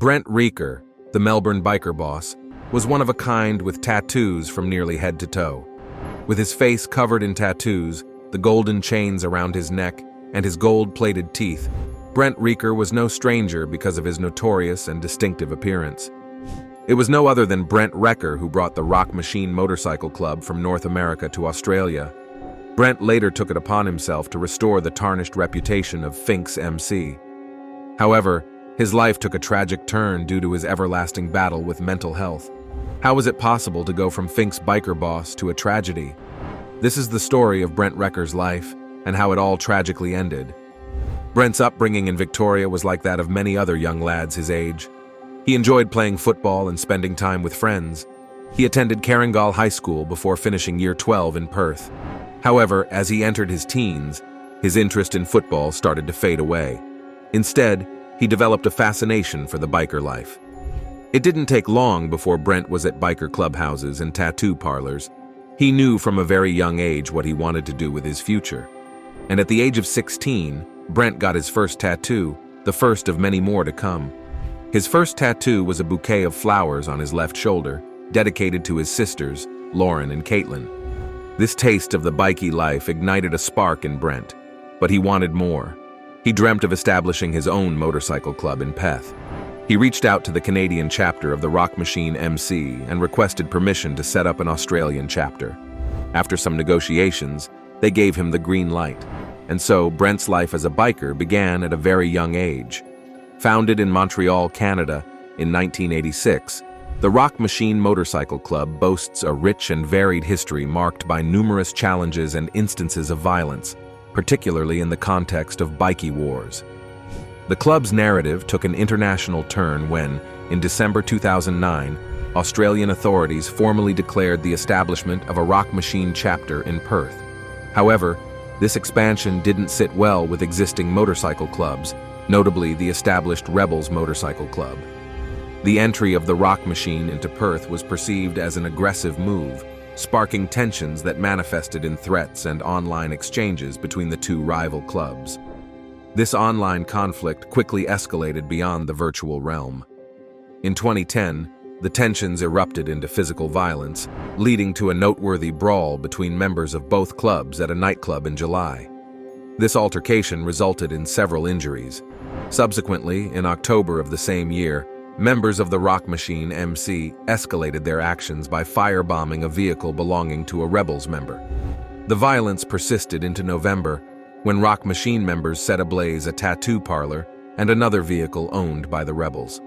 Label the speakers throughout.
Speaker 1: Brent Reker, the Melbourne biker boss, was one of a kind with tattoos from nearly head to toe. With his face covered in tattoos, the golden chains around his neck, and his gold-plated teeth, Brent Reker was no stranger because of his notorious and distinctive appearance. It was no other than Brent Reker who brought the Rock Machine Motorcycle Club from North America to Australia. Brent later took it upon himself to restore the tarnished reputation of Finks MC. However, his life took a tragic turn due to his everlasting battle with mental health. How was it possible to go from Finks biker boss to a tragedy? This is the story of Brent Reker's life and how it all tragically ended. Brent's upbringing in Victoria was like that of many other young lads his age. He enjoyed playing football and spending time with friends. He attended Caringal High School before finishing Year 12 in Perth. However, as he entered his teens, his interest in football started to fade away. Instead, he developed a fascination for the biker life. It didn't take long before Brent was at biker clubhouses and tattoo parlors. He knew from a very young age what he wanted to do with his future. And at the age of 16, Brent got his first tattoo, the first of many more to come. His first tattoo was a bouquet of flowers on his left shoulder, dedicated to his sisters, Lauren and Caitlin. This taste of the bikie life ignited a spark in Brent, but he wanted more. He dreamt of establishing his own motorcycle club in Perth. He reached out to the Canadian chapter of the Rock Machine MC and requested permission to set up an Australian chapter. After some negotiations, they gave him the green light, and so Brent's life as a biker began at a very young age. Founded in Montreal, Canada, in 1986, the Rock Machine Motorcycle Club boasts a rich and varied history marked by numerous challenges and instances of violence, particularly in the context of bikie wars. The club's narrative took an international turn when, in December 2009, Australian authorities formally declared the establishment of a Rock Machine chapter in Perth. However, this expansion didn't sit well with existing motorcycle clubs, notably the established Rebels Motorcycle Club. The entry of the Rock Machine into Perth was perceived as an aggressive move, sparking tensions that manifested in threats and online exchanges between the two rival clubs. This online conflict quickly escalated beyond the virtual realm. In 2010, the tensions erupted into physical violence, leading to a noteworthy brawl between members of both clubs at a nightclub in July. This altercation resulted in several injuries. Subsequently, in October of the same year, members of the Rock Machine MC escalated their actions by firebombing a vehicle belonging to a Rebels member. The violence persisted into November, when Rock Machine members set ablaze a tattoo parlor and another vehicle owned by the Rebels.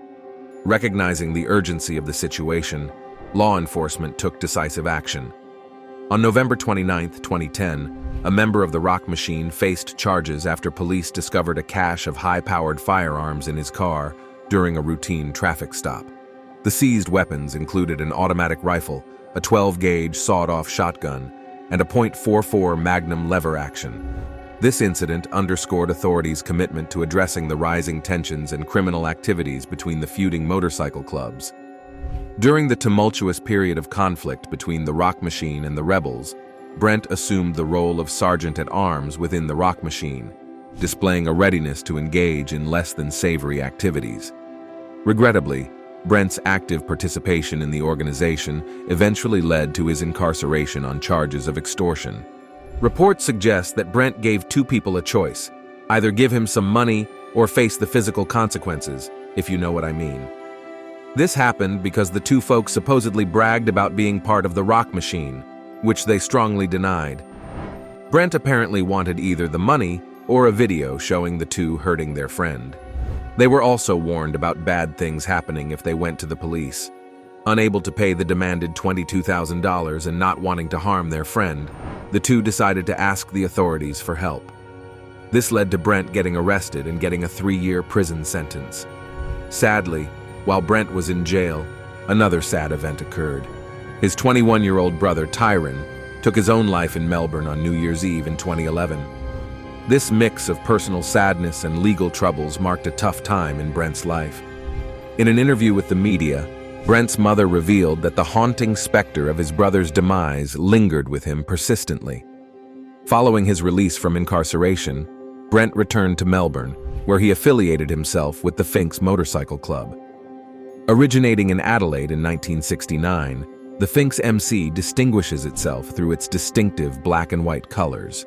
Speaker 1: Recognizing the urgency of the situation, law enforcement took decisive action. On November 29, 2010, a member of the Rock Machine faced charges after police discovered a cache of high-powered firearms in his car during a routine traffic stop. The seized weapons included an automatic rifle, a 12-gauge sawed-off shotgun, and a .44 Magnum lever action. This incident underscored authorities' commitment to addressing the rising tensions and criminal activities between the feuding motorcycle clubs. During the tumultuous period of conflict between the Rock Machine and the Rebels, Brent assumed the role of sergeant-at-arms within the Rock Machine, displaying a readiness to engage in less than savory activities. Regrettably, Brent's active participation in the organization eventually led to his incarceration on charges of extortion. Reports suggest that Brent gave two people a choice: either give him some money or face the physical consequences, if you know what I mean. This happened because the two folks supposedly bragged about being part of the Rock Machine, which they strongly denied. Brent apparently wanted either the money or a video showing the two hurting their friend. They were also warned about bad things happening if they went to the police. Unable to pay the demanded $22,000 and not wanting to harm their friend, the two decided to ask the authorities for help. This led to Brent getting arrested and getting a 3-year prison sentence. Sadly, while Brent was in jail, another sad event occurred. His 21-year-old brother, Tyron, took his own life in Melbourne on New Year's Eve in 2011. This mix of personal sadness and legal troubles marked a tough time in Brent's life. In an interview with the media, Brent's mother revealed that the haunting specter of his brother's demise lingered with him persistently. Following his release from incarceration, Brent returned to Melbourne, where he affiliated himself with the Finks Motorcycle Club. Originating in Adelaide in 1969, the Finks MC distinguishes itself through its distinctive black and white colors.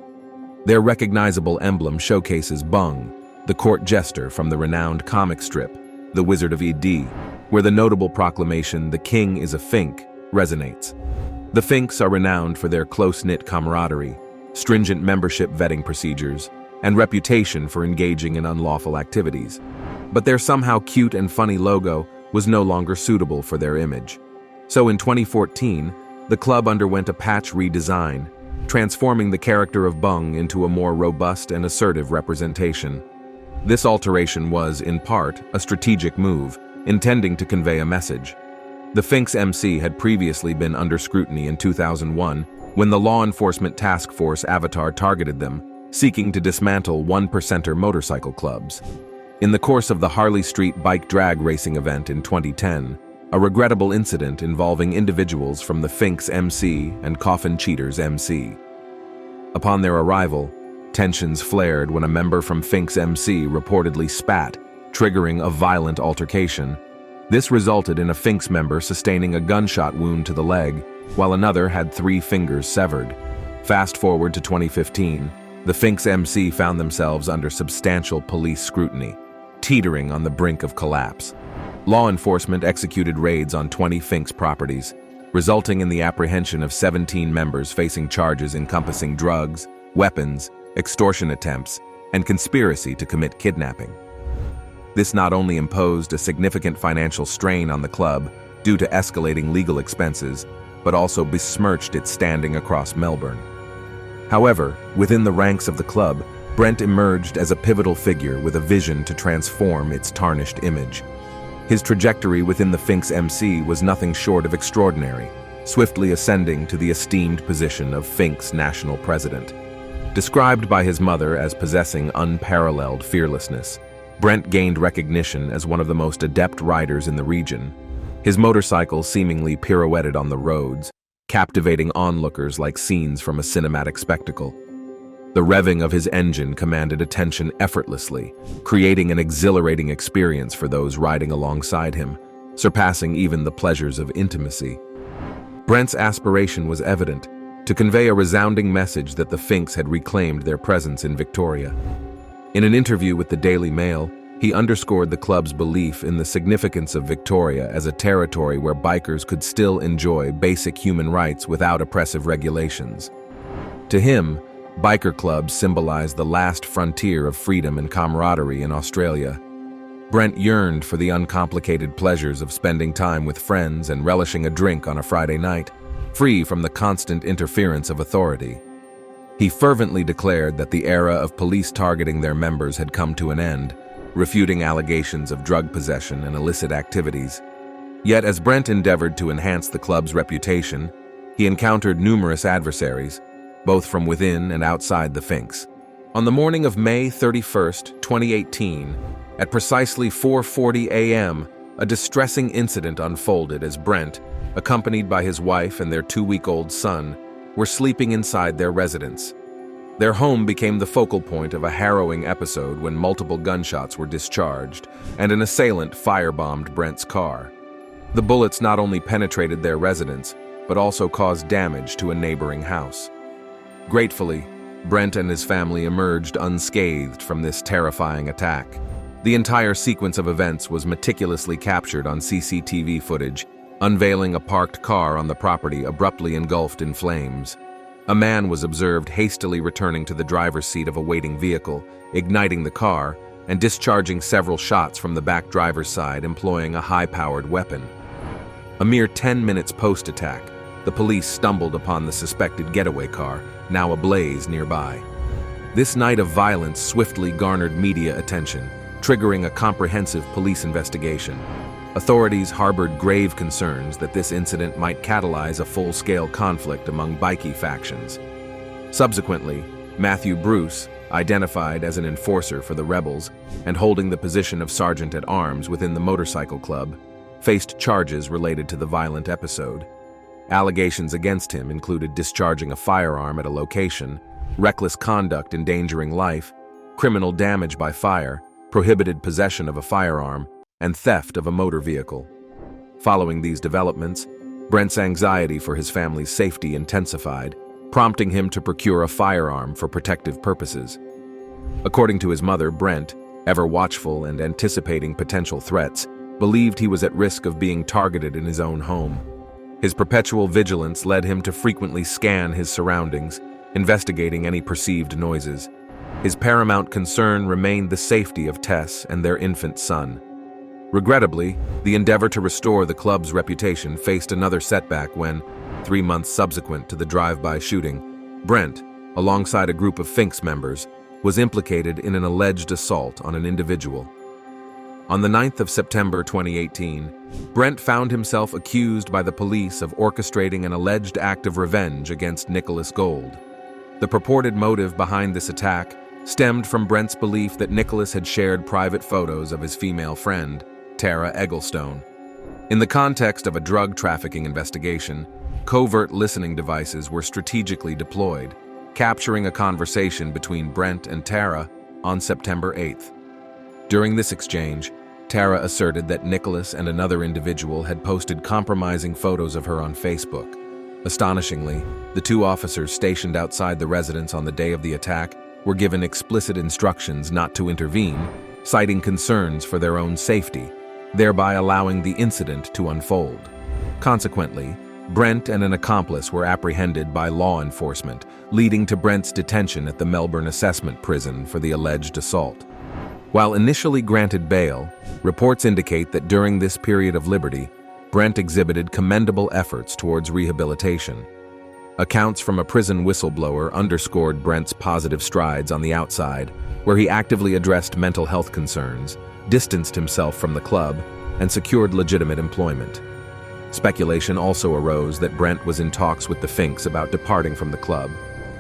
Speaker 1: Their recognizable emblem showcases Bung, the court jester from the renowned comic strip, The Wizard of Ed, where the notable proclamation, "The King is a Fink," resonates. The Finks are renowned for their close-knit camaraderie, stringent membership vetting procedures, and reputation for engaging in unlawful activities. But their somehow cute and funny logo was no longer suitable for their image. So in 2014, the club underwent a patch redesign, transforming the character of Bung into a more robust and assertive representation. This alteration was, in part, a strategic move, intending to convey a message. The Finks MC had previously been under scrutiny in 2001 when the Law Enforcement Task Force Avatar targeted them, seeking to dismantle one-percenter motorcycle clubs. In the course of the Harley Street bike drag racing event in 2010, a regrettable incident involving individuals from the Finks MC and Coffin Cheaters MC. Upon their arrival, tensions flared when a member from Finks MC reportedly spat, triggering a violent altercation. This resulted in a Finks member sustaining a gunshot wound to the leg, while another had 3 fingers severed. Fast forward to 2015, the Finks MC found themselves under substantial police scrutiny, teetering on the brink of collapse. Law enforcement executed raids on 20 Finks properties, resulting in the apprehension of 17 members facing charges encompassing drugs, weapons, extortion attempts, and conspiracy to commit kidnapping. This not only imposed a significant financial strain on the club due to escalating legal expenses, but also besmirched its standing across Melbourne. However, within the ranks of the club, Brent emerged as a pivotal figure with a vision to transform its tarnished image. His trajectory within the Finks MC was nothing short of extraordinary, swiftly ascending to the esteemed position of Finks national president. Described by his mother as possessing unparalleled fearlessness, Brent gained recognition as one of the most adept riders in the region. His motorcycle seemingly pirouetted on the roads, captivating onlookers like scenes from a cinematic spectacle. The revving of his engine commanded attention effortlessly, creating an exhilarating experience for those riding alongside him, surpassing even the pleasures of intimacy. Brent's aspiration was evident, to convey a resounding message that the Finks had reclaimed their presence in Victoria. In an interview with the Daily Mail, he underscored the club's belief in the significance of Victoria as a territory where bikers could still enjoy basic human rights without oppressive regulations. To him, biker clubs symbolize the last frontier of freedom and camaraderie in Australia. Brent yearned for the uncomplicated pleasures of spending time with friends and relishing a drink on a Friday night, free from the constant interference of authority. He fervently declared that the era of police targeting their members had come to an end, refuting allegations of drug possession and illicit activities. Yet as Brent endeavored to enhance the club's reputation, he encountered numerous adversaries, both from within and outside the Finks. On the morning of May 31st, 2018, at precisely 4:40 a.m., a distressing incident unfolded as Brent, accompanied by his wife and their 2-week-old son, were sleeping inside their residence. Their home became the focal point of a harrowing episode when multiple gunshots were discharged and an assailant firebombed Brent's car. The bullets not only penetrated their residence, but also caused damage to a neighboring house. Gratefully, Brent and his family emerged unscathed from this terrifying attack. The entire sequence of events was meticulously captured on CCTV footage, unveiling a parked car on the property abruptly engulfed in flames. A man was observed hastily returning to the driver's seat of a waiting vehicle, igniting the car, and discharging several shots from the back driver's side employing a high-powered weapon. A mere 10 minutes post-attack, the police stumbled upon the suspected getaway car, now ablaze nearby. This night of violence swiftly garnered media attention, triggering a comprehensive police investigation. Authorities harbored grave concerns that this incident might catalyze a full-scale conflict among bikie factions. Subsequently, Matthew Bruce, identified as an enforcer for the rebels and holding the position of sergeant-at-arms within the motorcycle club, faced charges related to the violent episode. Allegations against him included discharging a firearm at a location, reckless conduct endangering life, criminal damage by fire, prohibited possession of a firearm, and theft of a motor vehicle. Following these developments, Brent's anxiety for his family's safety intensified, prompting him to procure a firearm for protective purposes. According to his mother, Brent, ever watchful and anticipating potential threats, believed he was at risk of being targeted in his own home. His perpetual vigilance led him to frequently scan his surroundings, investigating any perceived noises. His paramount concern remained the safety of Tess and their infant son. Regrettably, the endeavor to restore the club's reputation faced another setback when, 3 months subsequent to the drive-by shooting, Brent, alongside a group of Finks members, was implicated in an alleged assault on an individual. On the 9th of September 2018, Brent found himself accused by the police of orchestrating an alleged act of revenge against Nicholas Gold. The purported motive behind this attack stemmed from Brent's belief that Nicholas had shared private photos of his female friend, Tara Egglestone. In the context of a drug trafficking investigation, covert listening devices were strategically deployed, capturing a conversation between Brent and Tara on September 8th. During this exchange, Tara asserted that Nicholas and another individual had posted compromising photos of her on Facebook. Astonishingly, the two officers stationed outside the residence on the day of the attack were given explicit instructions not to intervene, citing concerns for their own safety, thereby allowing the incident to unfold. Consequently, Brent and an accomplice were apprehended by law enforcement, leading to Brent's detention at the Melbourne Assessment Prison for the alleged assault. While initially granted bail, reports indicate that during this period of liberty, Brent exhibited commendable efforts towards rehabilitation. Accounts from a prison whistleblower underscored Brent's positive strides on the outside, where he actively addressed mental health concerns, distanced himself from the club, and secured legitimate employment. Speculation also arose that Brent was in talks with the Finks about departing from the club,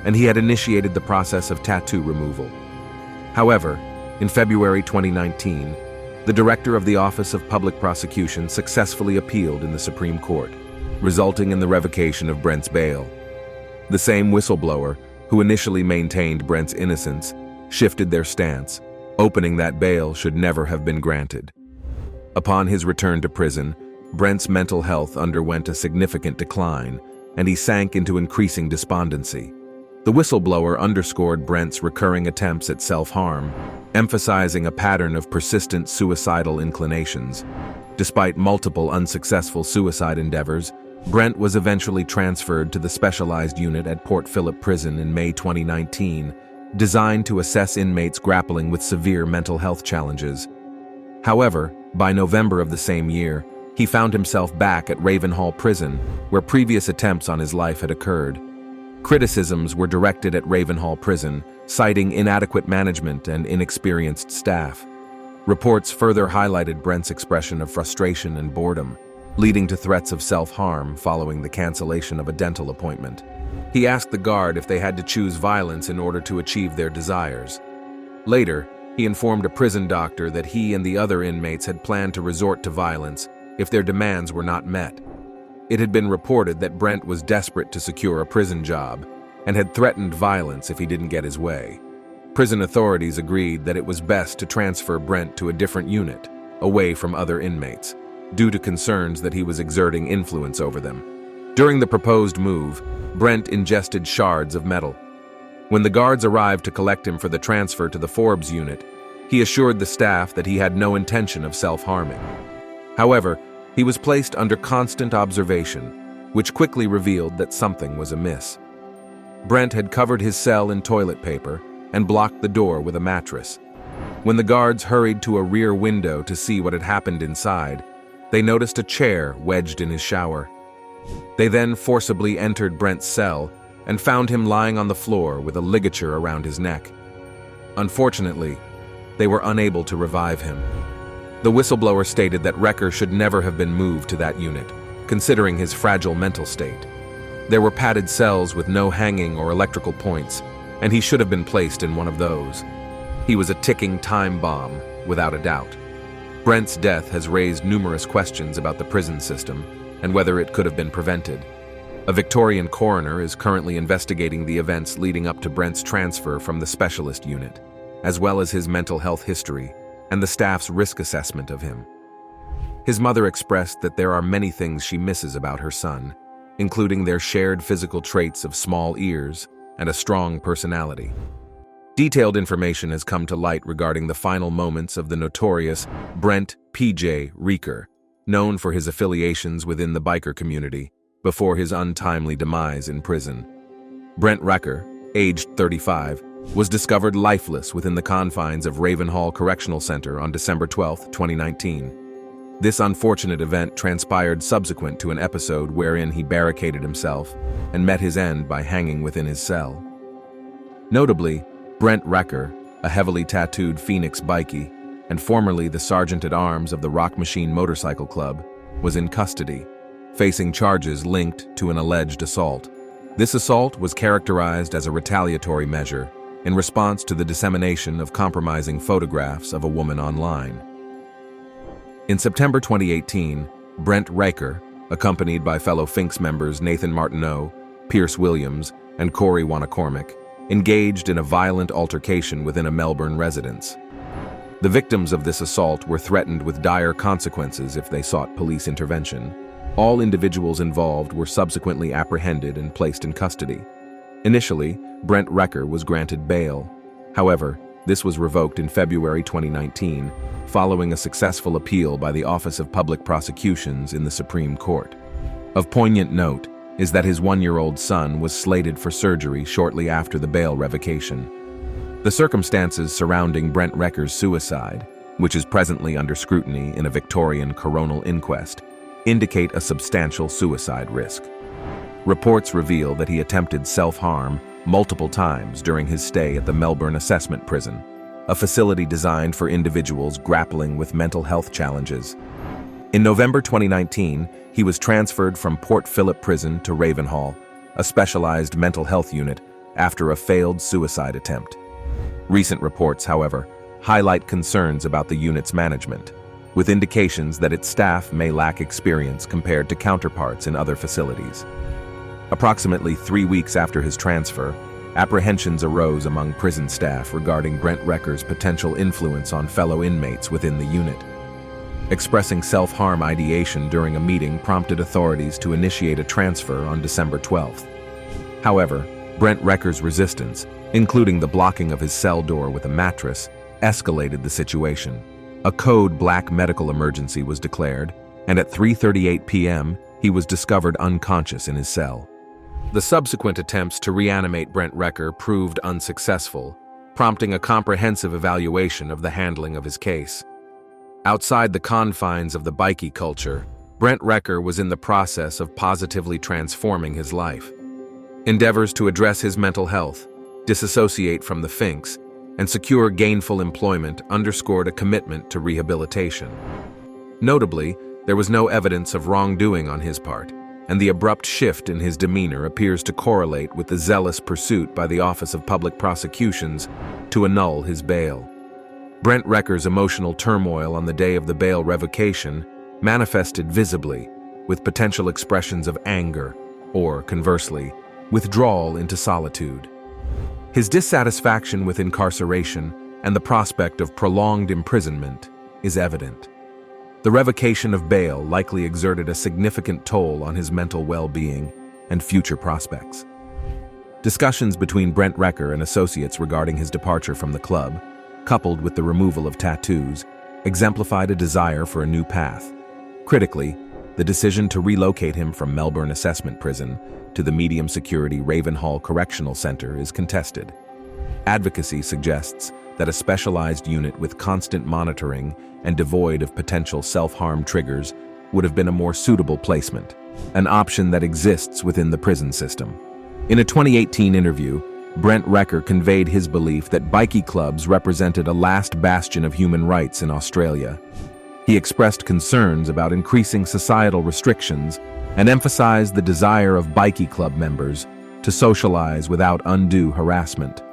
Speaker 1: and he had initiated the process of tattoo removal. However, in February 2019, the director of the Office of Public Prosecution successfully appealed in the Supreme Court, resulting in the revocation of Brent's bail. The same whistleblower, who initially maintained Brent's innocence, shifted their stance, opening that bail should never have been granted. Upon his return to prison, Brent's mental health underwent a significant decline, and he sank into increasing despondency. The whistleblower underscored Brent's recurring attempts at self-harm, emphasizing a pattern of persistent suicidal inclinations. Despite multiple unsuccessful suicide endeavors, Brent was eventually transferred to the specialized unit at Port Phillip Prison in May 2019, designed to assess inmates grappling with severe mental health challenges. However, by November of the same year, he found himself back at Ravenhall Prison, where previous attempts on his life had occurred. Criticisms were directed at Ravenhall Prison, citing inadequate management and inexperienced staff. Reports further highlighted Brent's expression of frustration and boredom, leading to threats of self-harm following the cancellation of a dental appointment. He asked the guard if they had to choose violence in order to achieve their desires. Later, he informed a prison doctor that he and the other inmates had planned to resort to violence if their demands were not met. It had been reported that Brent was desperate to secure a prison job and had threatened violence if he didn't get his way. Prison authorities agreed that it was best to transfer Brent to a different unit, away from other inmates, due to concerns that he was exerting influence over them. During the proposed move, Brent ingested shards of metal. When the guards arrived to collect him for the transfer to the Forbes unit, he assured the staff that he had no intention of self-harming. However, he was placed under constant observation, which quickly revealed that something was amiss. Brent had covered his cell in toilet paper and blocked the door with a mattress. When the guards hurried to a rear window to see what had happened inside, they noticed a chair wedged in his shower. They then forcibly entered Brent's cell and found him lying on the floor with a ligature around his neck. Unfortunately, they were unable to revive him. The whistleblower stated that Reker should never have been moved to that unit, considering his fragile mental state. There were padded cells with no hanging or electrical points, and he should have been placed in one of those. He was a ticking time bomb, without a doubt. Brent's death has raised numerous questions about the prison system and whether it could have been prevented. A Victorian coroner is currently investigating the events leading up to Brent's transfer from the specialist unit, as well as his mental health history and the staff's risk assessment of him. His mother expressed that there are many things she misses about her son, including their shared physical traits of small ears and a strong personality. Detailed information has come to light regarding the final moments of the notorious Brent P.J. Reker, known for his affiliations within the biker community, before his untimely demise in prison. Brent Reker, aged 35, was discovered lifeless within the confines of Ravenhall Correctional Center on December 12, 2019. This unfortunate event transpired subsequent to an episode wherein he barricaded himself and met his end by hanging within his cell. Notably, Brent Reker, a heavily tattooed Finks Bikie and formerly the Sergeant-at-Arms of the Rock Machine Motorcycle Club, was in custody, facing charges linked to an alleged assault. This assault was characterized as a retaliatory measure in response to the dissemination of compromising photographs of a woman online. In September 2018, Brent Reker, accompanied by fellow Finks members Nathan Martineau, Pierce Williams, and Corey Wanacormick, engaged in a violent altercation within a Melbourne residence. The victims of this assault were threatened with dire consequences if they sought police intervention. All individuals involved were subsequently apprehended and placed in custody. Initially, Brent Reker was granted bail. However, this was revoked in February 2019, following a successful appeal by the Office of Public Prosecutions in the Supreme Court. Of poignant note is that his one-year-old son was slated for surgery shortly after the bail revocation. The circumstances surrounding Brent Reker's suicide, which is presently under scrutiny in a Victorian coronal inquest, indicate a substantial suicide risk. Reports reveal that he attempted self-harm multiple times during his stay at the Melbourne Assessment Prison, a facility designed for individuals grappling with mental health challenges. In November 2019, he was transferred from Port Phillip Prison to Ravenhall, a specialized mental health unit, after a failed suicide attempt. Recent reports, however, highlight concerns about the unit's management, with indications that its staff may lack experience compared to counterparts in other facilities. Approximately 3 weeks after his transfer, apprehensions arose among prison staff regarding Brent Reker's potential influence on fellow inmates within the unit. Expressing self-harm ideation during a meeting prompted authorities to initiate a transfer on December 12th. However, Brent Reker's resistance, including the blocking of his cell door with a mattress, escalated the situation. A code black medical emergency was declared, and at 3:38 p.m., he was discovered unconscious in his cell. The subsequent attempts to reanimate Brent Reker proved unsuccessful, prompting a comprehensive evaluation of the handling of his case. Outside the confines of the bikie culture, Brent Reker was in the process of positively transforming his life. Endeavors to address his mental health, disassociate from the Finks, and secure gainful employment underscored a commitment to rehabilitation. Notably, there was no evidence of wrongdoing on his part, and the abrupt shift in his demeanor appears to correlate with the zealous pursuit by the Office of Public Prosecutions to annul his bail. Brent Reker's emotional turmoil on the day of the bail revocation manifested visibly, with potential expressions of anger, or, conversely, withdrawal into solitude. His dissatisfaction with incarceration and the prospect of prolonged imprisonment is evident. The revocation of bail likely exerted a significant toll on his mental well-being and future prospects. Discussions between Brent Reker and associates regarding his departure from the club, coupled with the removal of tattoos, exemplified a desire for a new path. Critically, the decision to relocate him from Melbourne Assessment Prison to the medium-security Ravenhall Correctional Center is contested. Advocacy suggests that a specialized unit with constant monitoring and devoid of potential self-harm triggers would have been a more suitable placement, an option that exists within the prison system. In a 2018 interview, Brent Reker conveyed his belief that bikie clubs represented a last bastion of human rights in Australia. He expressed concerns about increasing societal restrictions and emphasized the desire of bikie club members to socialize without undue harassment.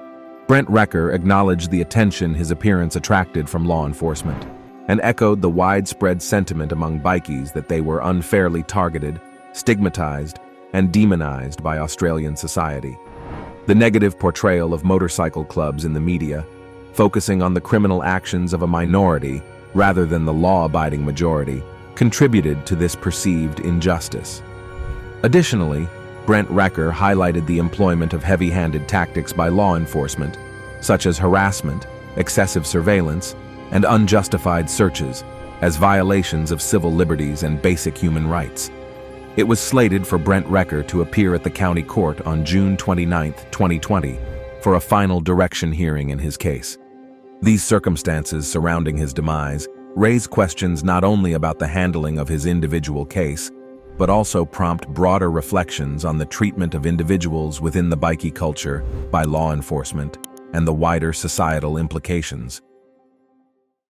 Speaker 1: Brent Reker acknowledged the attention his appearance attracted from law enforcement and echoed the widespread sentiment among bikies that they were unfairly targeted, stigmatized, and demonized by Australian society. The negative portrayal of motorcycle clubs in the media, focusing on the criminal actions of a minority rather than the law-abiding majority, contributed to this perceived injustice. Additionally, Brent Reker highlighted the employment of heavy-handed tactics by law enforcement, such as harassment, excessive surveillance, and unjustified searches, as violations of civil liberties and basic human rights. It was slated for Brent Reker to appear at the county court on June 29, 2020, for a final direction hearing in his case. These circumstances surrounding his demise raise questions not only about the handling of his individual case, but also prompt broader reflections on the treatment of individuals within the bikie culture by law enforcement and the wider societal implications.